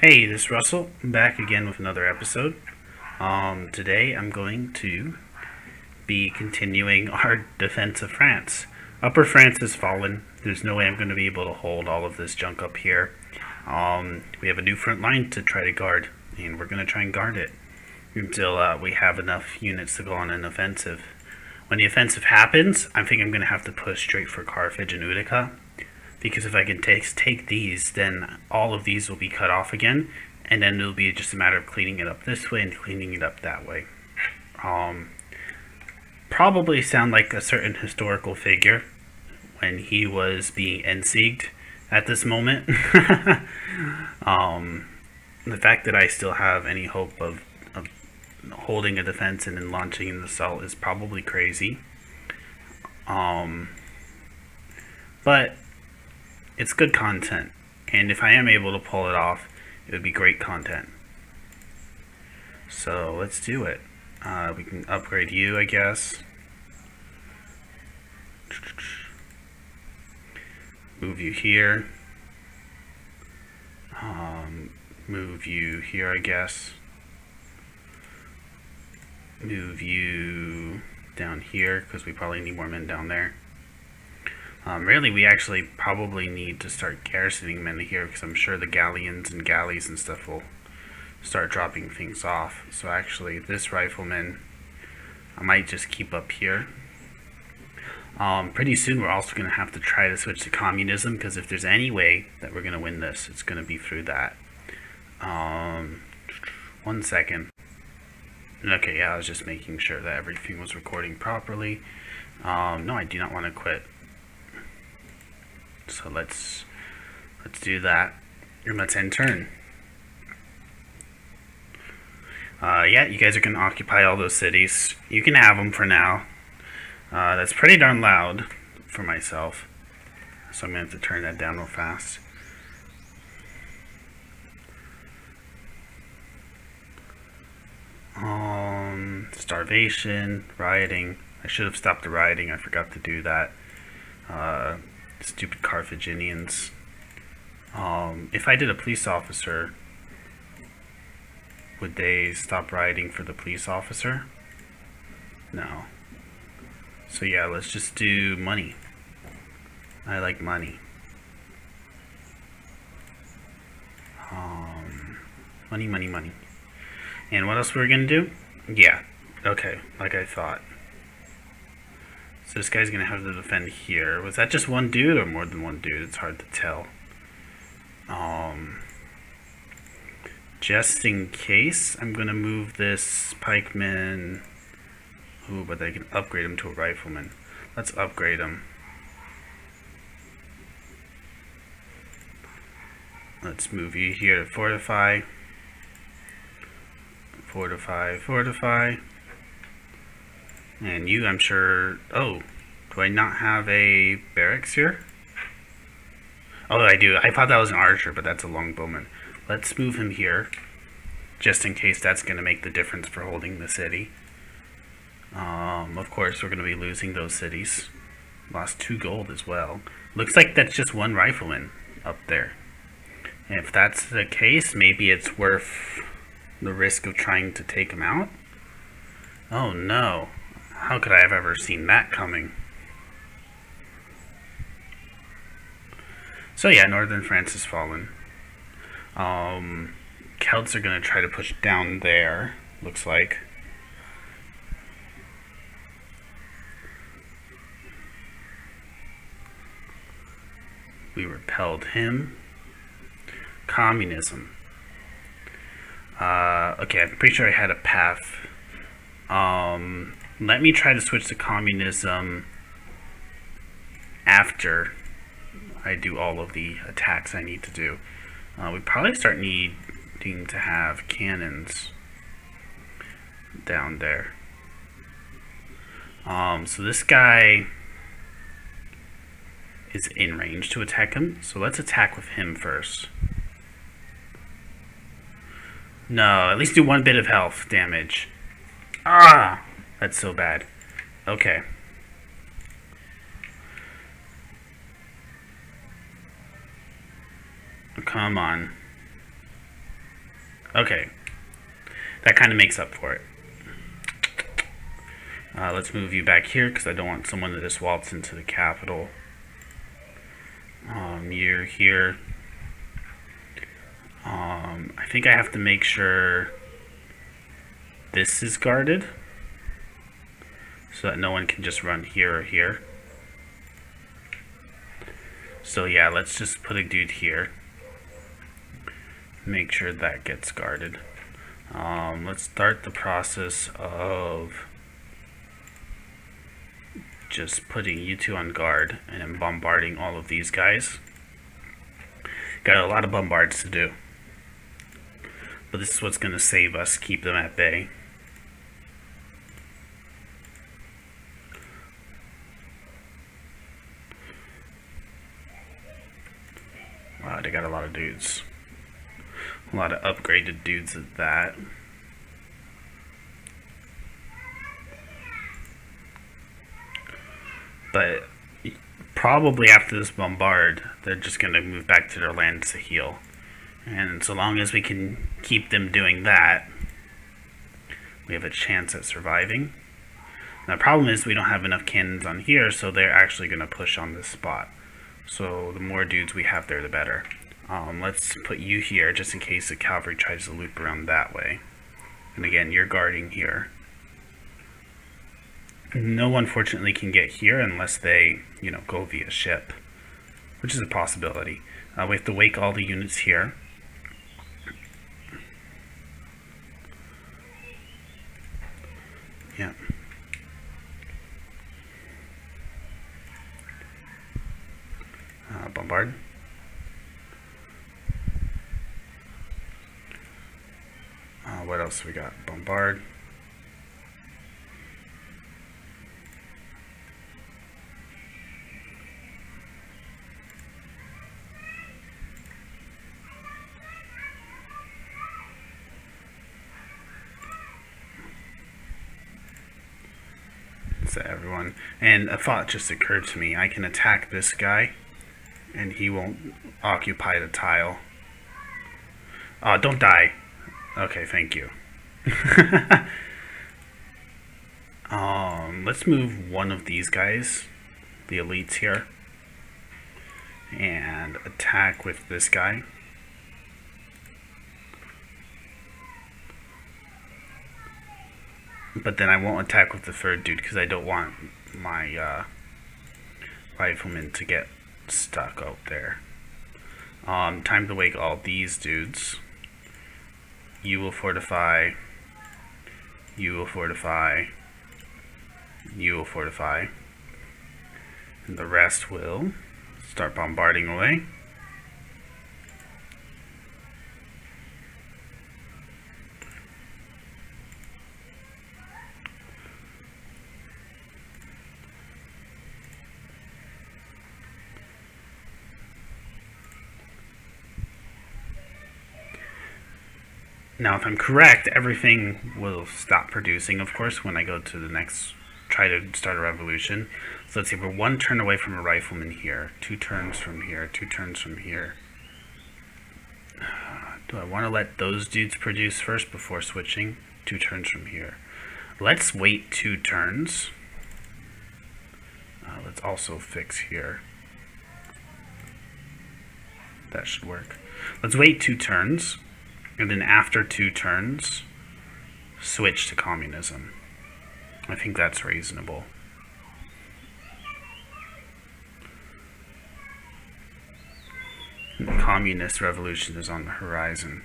Hey, this is Russell. I'm back again with another episode. Today I'm going to be continuing our defense of France. Upper France has fallen. There's no way I'm going to be able to hold all of this junk up here. We have a new front line to try to guard, and we're going to try and guard it until we have enough units to go on an offensive. When the offensive happens, I think I'm going to have to push straight for Carthage and Utica. Because if I can take these, then all of these will be cut off again, and then it'll be just a matter of cleaning it up this way and cleaning it up that way. Probably sound like a certain historical figure when he was being ensieged at this moment. The fact that I still have any hope of holding a defense and then launching an assault is probably crazy. But it's good content, and if I am able to pull it off, it would be great content. So let's do it. We can upgrade you, I guess. Move you here. Move you here, I guess. Move you down here, because we probably need more men down there. Really, we actually probably need to start garrisoning men here, because I'm sure the galleons and galleys and stuff will start dropping things off. So actually, this rifleman, I might just keep up here. Pretty soon, we're also going to have to try to switch to communism, because if there's any way that we're going to win this, it's going to be through that. 1 second. Okay, yeah, I was just making sure that everything was recording properly. No, I do not want to quit. So let's do that, and let's end turn. Yeah, you guys are going to occupy all those cities. You can have them for now. That's pretty darn loud for myself, so I'm going to have to turn that down real fast. Starvation, rioting. I should have stopped the rioting. I forgot to do that. Stupid Carthaginians. If I did a police officer, would they stop rioting for the police officer? No. So yeah, let's just do money. I like money. Money, money, money. And what else we're gonna do? Yeah. Okay, like I thought. So this guy's gonna have to defend here. Was that just one dude or more than one dude? It's hard to tell. Just in case, I'm gonna move this pikeman. Ooh, but I can upgrade him to a rifleman. Let's upgrade him. Let's move you here to fortify. Fortify, fortify. And you, I'm sure... Oh, do I not have a barracks here? Oh, I do. I thought that was an archer, but that's a longbowman. Let's move him here, just in case that's going to make the difference for holding the city. Of course, we're going to be losing those cities. Lost 2 gold as well. Looks like that's just one rifleman up there. And if that's the case, maybe it's worth the risk of trying to take him out. Oh no. How could I have ever seen that coming? So yeah, northern France has fallen. Celts are going to try to push down there, looks like. We repelled him. Communism. Okay, I'm pretty sure I had a path. Let me try to switch to communism after I do all of the attacks I need to do. We probably start needing to have cannons down there. So this guy is in range to attack him, so let's attack with him first. No, at least do 1 bit of health damage. Ah! That's so bad. Okay. Come on. Okay, that kind of makes up for it. Let's move you back here because I don't want someone to just waltz into the capital. You're here. I think I have to make sure this is guarded so that no one can just run here or here. So yeah, let's just put a dude here. Make sure that gets guarded. Let's start the process of just putting you two on guard and then bombarding all of these guys. Got a lot of bombards to do, but this is what's going to save us, keep them at bay. Wow, they got a lot of dudes. A lot of upgraded dudes at that. But probably after this bombard, they're just going to move back to their lands to heal. And so long as we can keep them doing that, we have a chance at surviving. Now, the problem is we don't have enough cannons on here, so they're actually going to push on this spot. So the more dudes we have there, the better. Let's put you here just in case the cavalry tries to loop around that way. And again, you're guarding here. No one, fortunately, can get here unless they, go via ship, which is a possibility. We have to wake all the units here. Yeah. Bombard. What else we got? Bombard. So everyone, and a thought just occurred to me. I can attack this guy and he won't occupy the tile. Don't die. Okay, thank you. Let's move one of these guys, the elites here, and attack with this guy. But then I won't attack with the third dude because I don't want my riflemen to get stuck out there. Time to wake all these dudes. You will fortify. You will fortify. You will fortify. And the rest will start bombarding away. Now, if I'm correct, everything will stop producing, of course, when I go to the next, try to start a revolution. So let's see, we're 1 turn away from a rifleman here, 2 turns from here, 2 turns from here. Do I want to let those dudes produce first before switching? 2 turns from here. Let's wait 2 turns. Let's also fix here. That should work. Let's wait 2 turns. And then after 2 turns, switch to communism. I think that's reasonable. The communist revolution is on the horizon.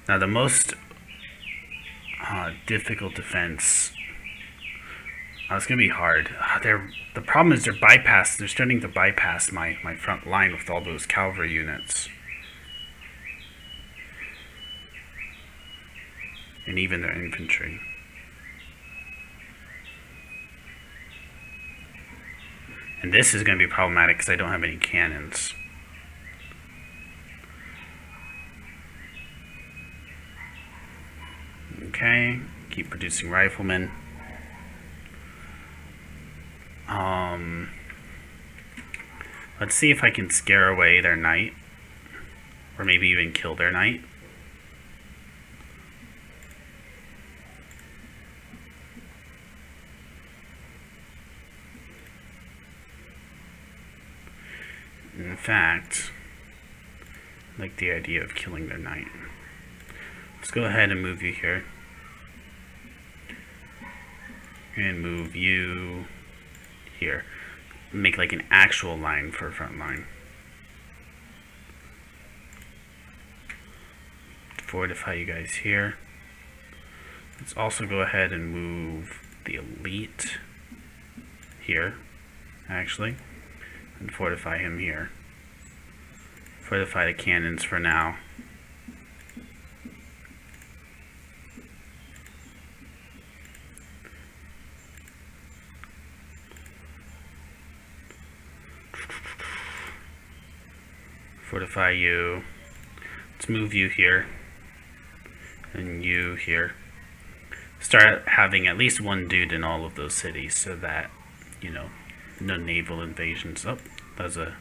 Now the most difficult defense, it's going to be hard. The problem is they're starting to bypass my front line with all those cavalry units. And even their infantry. And this is going to be problematic because I don't have any cannons. Okay, keep producing riflemen. Let's see if I can scare away their knight. or maybe even kill their knight. In fact, I like the idea of killing their knight. Let's go ahead and move you here. And move you here. Make like an actual line for a front line. Fortify you guys here. Let's also go ahead and move the elite here, actually, and fortify him here. Fortify the cannons for now. Fortify you. Let's move you here. And you here. Start having at least one dude in all of those cities so that, you know, no naval invasions. Oh, that was a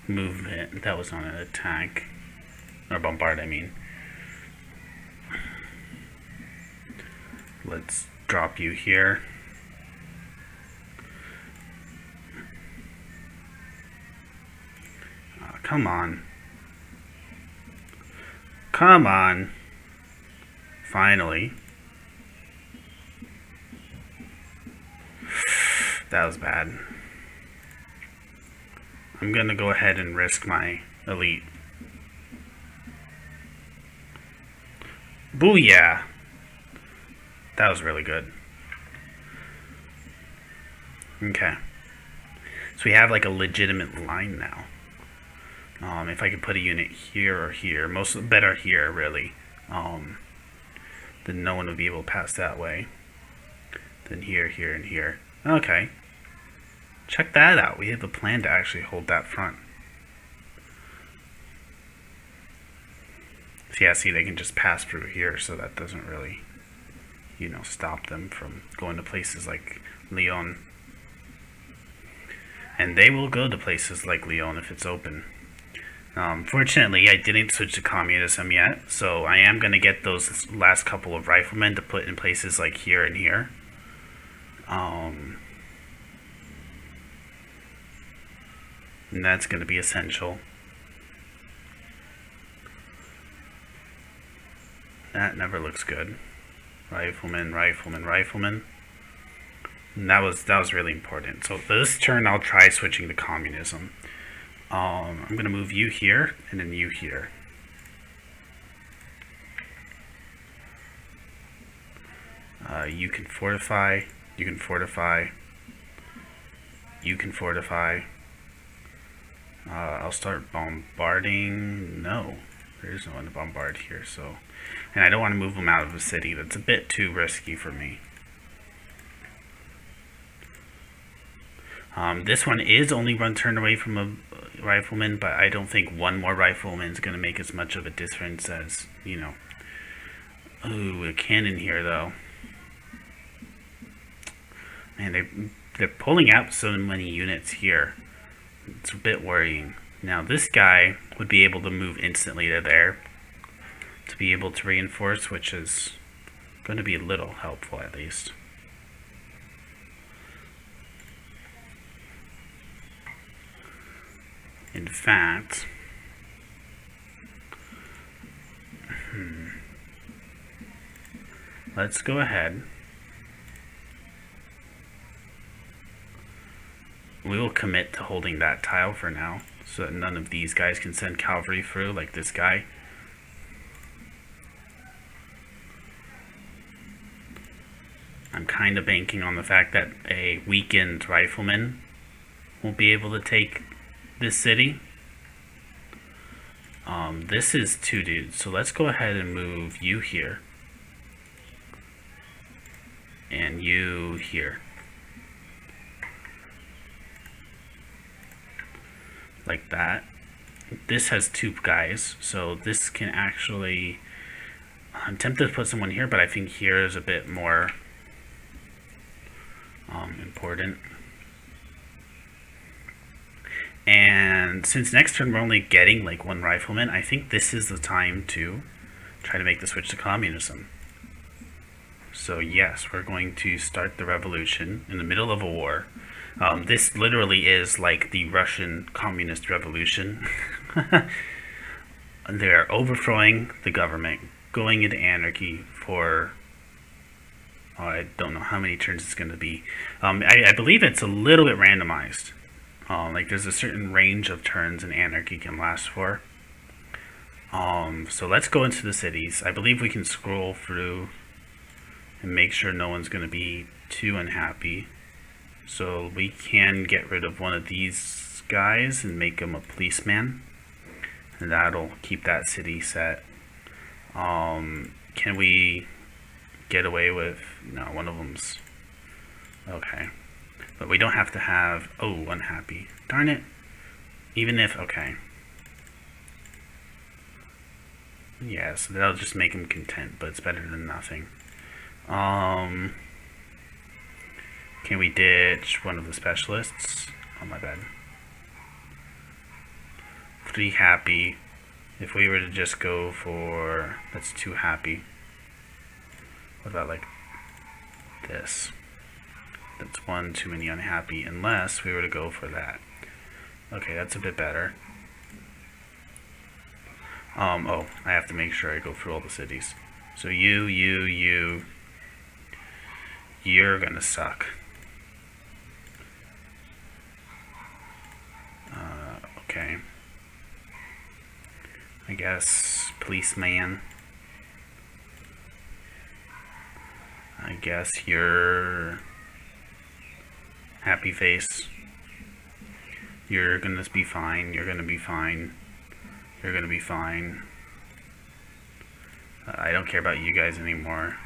movement. That was on an attack. Or bombard, I mean. Let's drop you here. Come on. Come on. Finally. That was bad. I'm gonna go ahead and risk my elite. Booyah! That was really good. Okay. So we have like a legitimate line now. If I could put a unit here or here, better here really, then no one would be able to pass that way. Then here, here, and here. Okay. Check that out. We have a plan to actually hold that front. So yeah, see, they can just pass through here, so that doesn't really, you know, stop them from going to places like Lyon. And they will go to places like Lyon if it's open. Fortunately, I didn't switch to communism yet, so I am going to get those last couple of riflemen to put in places like here and here. And that's going to be essential. That never looks good. Rifleman, rifleman, rifleman. And that was really important. So this turn, I'll try switching to communism. I'm going to move you here, and then you here. You can fortify, you can fortify, you can fortify. I'll start bombarding. No, there's no one to bombard here, so. And I don't want to move them out of the city. That's a bit too risky for me. This one is only one turn away from a rifleman, but I don't think one more rifleman is going to make as much of a difference as, you know. Ooh, a cannon here, though. Man, they're pulling out so many units here. It's a bit worrying. Now, this guy would be able to move instantly to there to be able to reinforce, which is going to be a little helpful, at least. In fact, let's go ahead. We will commit to holding that tile for now, so that none of these guys can send cavalry through, like this guy. I'm kind of banking on the fact that a weakened rifleman won't be able to take this city. This is two dudes, so let's go ahead and move you here and you here, like that. This has two guys, so this can actually, I'm tempted to put someone here, but I think here is a bit more important. And since next turn we're only getting like one rifleman, I think this is the time to try to make the switch to communism. So yes, we're going to start the revolution in the middle of a war. This literally is like the Russian communist revolution. They're overthrowing the government, going into anarchy for, I don't know how many turns it's going to be. I believe it's a little bit randomized. Like there's a certain range of turns an anarchy can last for. So let's go into the cities. I believe we can scroll through and make sure no one's going to be too unhappy. So we can get rid of one of these guys and make him a policeman. And that'll keep that city set. Can we get away with... No, one of them's... Okay. But we don't have to have... Oh, unhappy. Darn it. Even if... Okay. Yeah, so that'll just make him content, but it's better than nothing. Can we ditch one of the specialists? Oh, my bad. 3 happy. If we were to just go for... That's 2 happy. What about like this? That's 1 too many unhappy, unless we were to go for that. Okay, that's a bit better. Oh, I have to make sure I go through all the cities. So you're gonna suck. Okay. I guess policeman. I guess you're happy face. You're gonna be fine. You're gonna be fine. You're gonna be fine. I don't care about you guys anymore.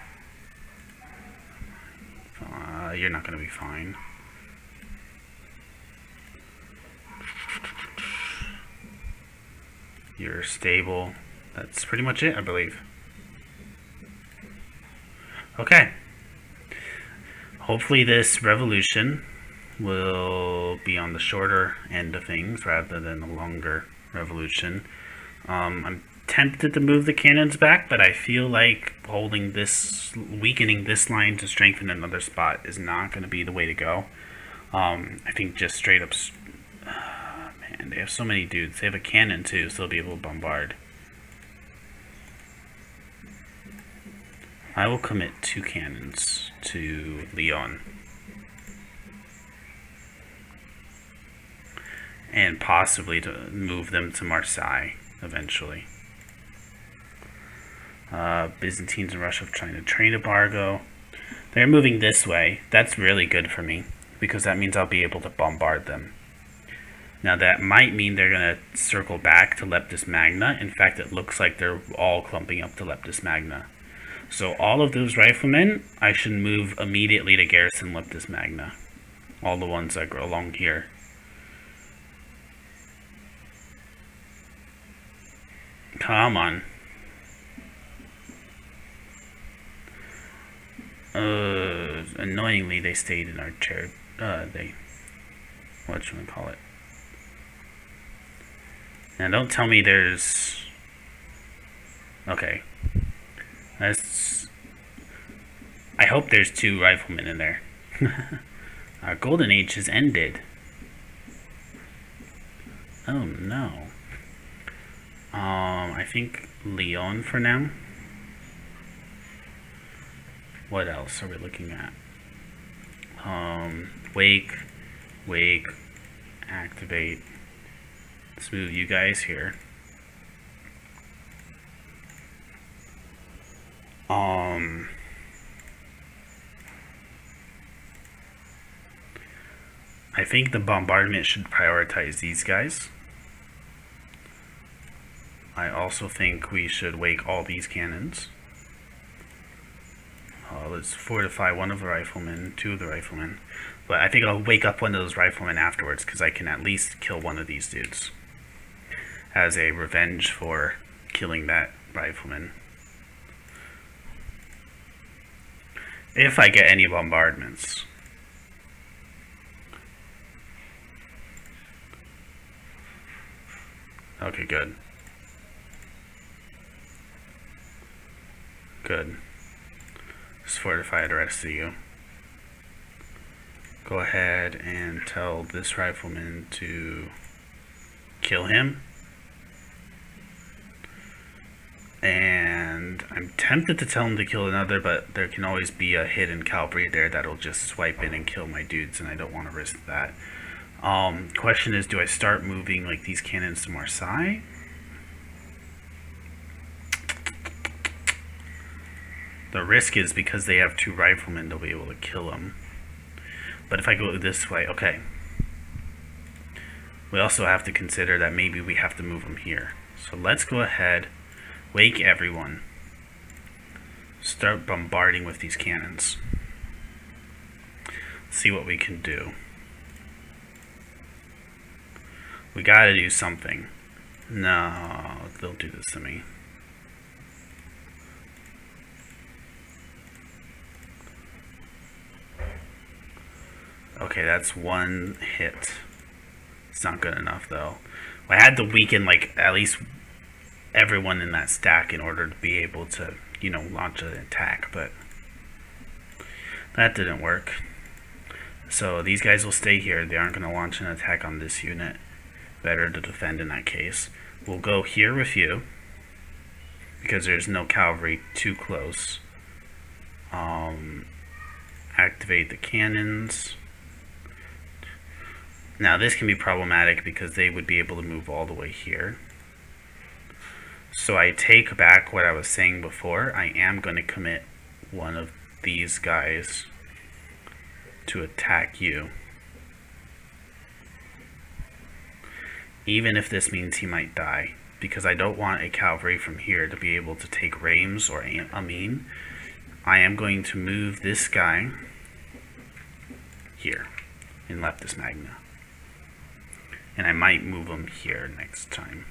You're not gonna be fine. You're stable. That's pretty much it, I believe. Okay. Hopefully this revolution will be on the shorter end of things rather than a longer revolution. I'm tempted to move the cannons back, but I feel like holding this, weakening this line to strengthen another spot is not going to be the way to go. I think just straight up... Man, they have so many dudes. They have a cannon too, so they'll be able to bombard. I will commit 2 cannons to Lyon. And possibly to move them to Marseille eventually. Byzantines and Russia trying to trade embargo. They're moving this way. That's really good for me, because that means I'll be able to bombard them. Now that might mean they're going to circle back to Leptis Magna. In fact, it looks like they're all clumping up to Leptis Magna. So all of those riflemen, I should move immediately to garrison Leptis Magna. All the ones that go along here. Come on. Annoyingly, they stayed in our chair. Whatchamacallit. Now, don't tell me there's... Okay. I hope there's 2 riflemen in there. Our golden age has ended. Oh, no. I think Lyon for now. What else are we looking at? Wake, activate. Let's move you guys here. I think the bombardment should prioritize these guys. I also think we should wake all these cannons. Let's fortify one of the riflemen, 2 of the riflemen. But I think I'll wake up one of those riflemen afterwards, because I can at least kill one of these dudes as a revenge for killing that rifleman. If I get any bombardments. Okay, good. Good. Just fortify the rest of you. Go ahead and tell this rifleman to kill him. And I'm tempted to tell him to kill another, but there can always be a hidden cavalry there that'll just swipe in and kill my dudes, and I don't want to risk that. Question is, do I start moving like these cannons to Marseille? The risk is because they have 2 riflemen, they'll be able to kill them. But if I go this way, okay. We also have to consider that maybe we have to move them here. So let's go ahead, wake everyone. Start bombarding with these cannons. See what we can do. We gotta do something. No, they'll do this to me. Okay, that's 1 hit. It's not good enough though. I had to weaken like at least everyone in that stack in order to be able to, you know, launch an attack, but that didn't work. So these guys will stay here. They aren't going to launch an attack on this unit. Better to defend in that case. We'll go here with you because there's no cavalry too close. Activate the cannons. Now this can be problematic because they would be able to move all the way here. So I take back what I was saying before. I am going to commit one of these guys to attack you. Even if this means he might die. Because I don't want a cavalry from here to be able to take Reims or Amin. I am going to move this guy here in Leptis Magna. And I might move him here next time.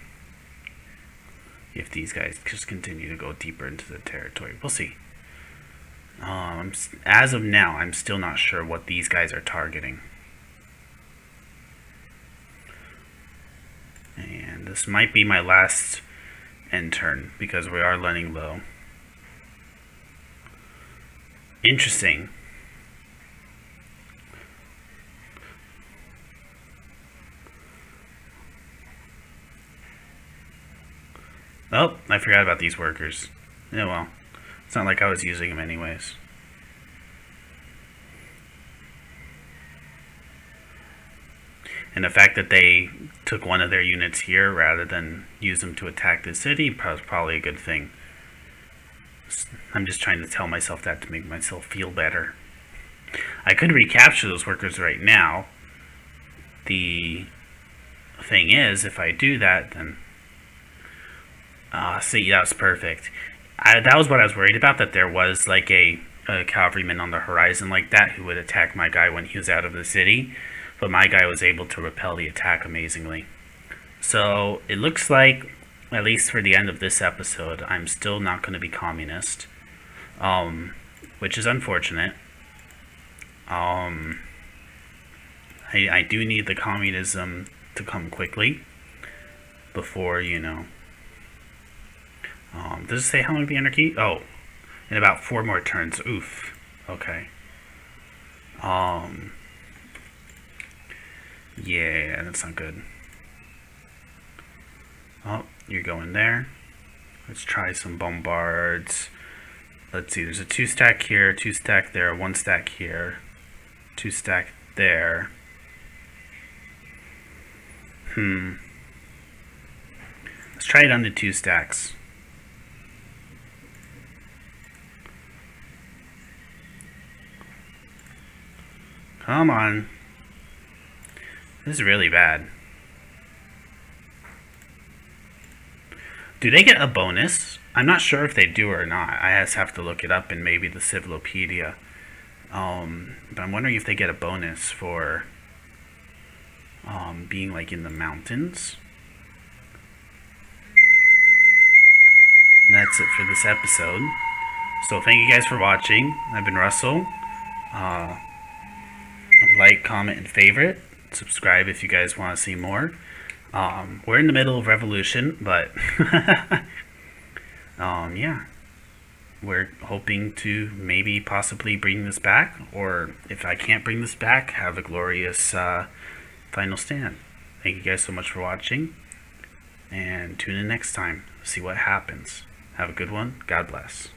If these guys just continue to go deeper into the territory. We'll see. As of now, I'm still not sure what these guys are targeting. And this might be my last end turn because we are running low. Interesting. Oh, I forgot about these workers. Yeah, well, it's not like I was using them anyways. And the fact that they took one of their units here rather than use them to attack the city was probably a good thing. I'm just trying to tell myself that to make myself feel better. I could recapture those workers right now. The thing is, if I do that, then... see, that was perfect. That was what I was worried about, that there was like a cavalryman on the horizon like that who would attack my guy when he was out of the city. But my guy was able to repel the attack amazingly. So it looks like, at least for the end of this episode, I'm still not going to be communist. Which is unfortunate. I do need the communism to come quickly. Before, you know... does it say how long the anarchy? Oh, in about 4 more turns. Oof. Okay. Yeah, that's not good. Oh, you're going there. Let's try some bombards. Let's see, there's a 2 stack here, 2 stack there, 1 stack here, 2 stack there. Let's try it on the 2 stacks. Come on. This is really bad. Do they get a bonus? I'm not sure if they do or not. I just have to look it up in maybe the Civilopedia. But I'm wondering if they get a bonus for being like in the mountains. And that's it for this episode. So thank you guys for watching. I've been Russell. Like, comment, and favorite. Subscribe if you guys want to see more. We're in the middle of revolution, but yeah, we're hoping to maybe possibly bring this back, or if I can't bring this back, have a glorious final stand. Thank you guys so much for watching, and tune in next time. See what happens. Have a good one. God bless.